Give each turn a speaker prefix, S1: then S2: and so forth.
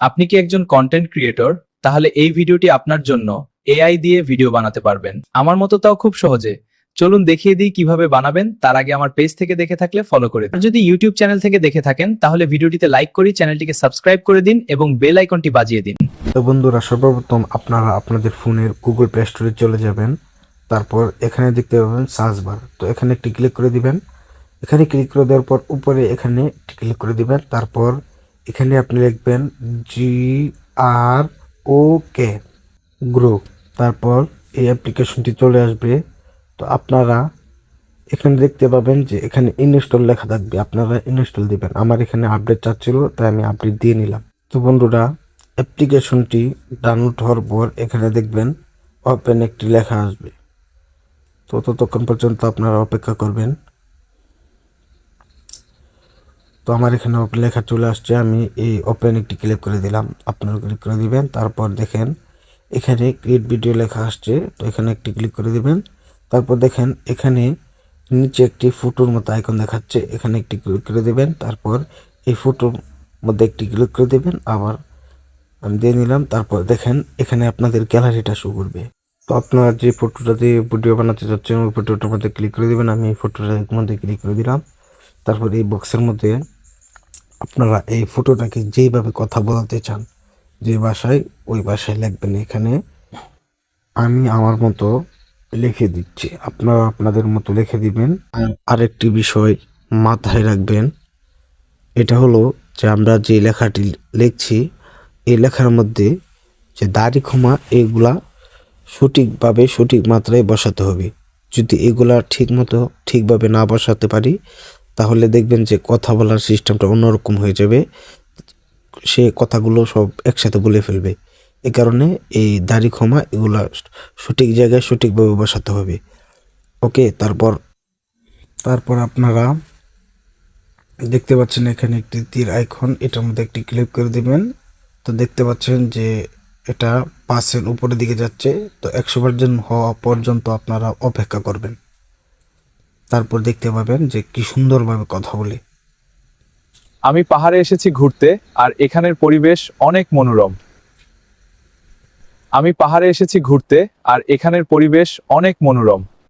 S1: আপনি কি একজন কন্টেন্ট ক্রিয়েটর? তাহলে এই ভিডিওটি আপনার জন্য। এআই দিয়ে ভিডিও বানাতে পারবেন আমার মতো, তাও খুব সহজে। চলুন দেখিয়ে দিই কিভাবে বানাবেন। তার আগে আমার পেজ থেকে দেখে থাকলে ফলো করে দিন। আর যদি ইউটিউব চ্যানেল থেকে দেখে থাকেন তাহলে ভিডিওটিতে লাইক করি, চ্যানেলটিকে সাবস্ক্রাইব করে দিন এবং বেল আইকনটি বাজিয়ে দিন।
S2: তো বন্ধুরা, সর্বপ্রথম আপনারা আপনাদের ফোনের গুগল প্লে স্টোরে চলে যাবেন। তারপর এখানে দেখতে পাবেন সার্চ বার, তো এখানে একটি ক্লিক করে দিবেন। এখানে ক্লিক করে দেওয়ার পর উপরে এখানে একটি ক্লিক করে দিবেন। তারপর এখানে আপনি লিখবেন GROK গ্রো। তারপর এই অ্যাপ্লিকেশনটি চলে আসবে। তো আপনারা এখানে দেখতে পাবেন যে এখানে ইনস্টল লেখা থাকবে, আপনারা ইনস্টল দিবেন। আমার এখানে আপডেট চাচ্ছিল, তাই আমি আপডেট দিয়ে নিলাম। তো বন্ধুরা, অ্যাপ্লিকেশনটি ডাউনলোড হওয়ার পর এখানে দেখবেন ওপেন একটি লেখা আসবে। তো ততক্ষণ পর্যন্ত আপনারা অপেক্ষা করবেন। তো আমার এখানে ওপেন লেখা চলে আসছে, আমি এই ওপেন একটি ক্লিক করে দিলাম, আপনারা ক্লিক করে দিবেন। তারপর দেখেন এখানে ক্রিয়েট ভিডিও লেখা আসছে, তো এখানে একটি ক্লিক করে দিবেন। তারপর দেখেন এখানে নিচে একটি ফটোর মতো আইকন দেখাচ্ছে, এখানে একটি ক্লিক করে দিবেন। তারপর এই ফটোর মধ্যে একটি ক্লিক করে দিবেন, আবার আমি দিয়ে নিলাম। তারপর দেখেন এখানে আপনাদের গ্যালারিটা শো করবে। তো আপনারা যে ফটোটা দিয়ে ভিডিও বানাতে চাচ্ছেন ওই ফটোটার মধ্যে ক্লিক করে দিবেন। আমি এই ফটোটার মধ্যে ক্লিক করে দিলাম। তারপর এই বক্সের মধ্যে আপনারা এই ফটোটাকে যেইভাবে কথা বলাতে চান, যে ভাষায়, ওই ভাষায় লিখবেন। এখানে আমি আমার মতো লিখে দিচ্ছি, আপনারা আপনাদের মতো লিখে দিবেন। আরেকটি বিষয় মাথায় রাখবেন, এটা হলো যে আমরা যে লেখাটি লিখছি এই লেখার মধ্যে যে দাড়ি কমা এগুলা সঠিকভাবে সঠিক মাত্রায় বসাতে হবে। যদি এগুলা ঠিকভাবে না বসাতে পারি তাহলে দেখবেন যে কথা বলার সিস্টেমটা অন্যরকম হয়ে যাবে, সে কথাগুলো সব একসাথে বলে ফেলবে। এই কারণে এই দাড়ি কমা এগুলা সঠিক জায়গায় সঠিকভাবে বসাতে হবে। ওকে, তারপর আপনারা দেখতে পাচ্ছেন এখানে একটি তীর আইকন, এটার মধ্যে একটি ক্লিক করে দিবেন। তো দেখতে পাচ্ছেন যে এটা 5% উপরের দিকে যাচ্ছে। তো 100% হওয়া পর্যন্ত আপনারা অপেক্ষা করবেন। তারপর দেখতে পাবেন যে কি সুন্দরভাবে কথা বলে।
S1: আমি পাহাড়ে এসেছি ঘুরতে, আর এখানের পরিবেশ অনেক মনোরম। আমি পাহাড়ে এসেছি ঘুরতে, আর এখানের পরিবেশ অনেক মনোরম।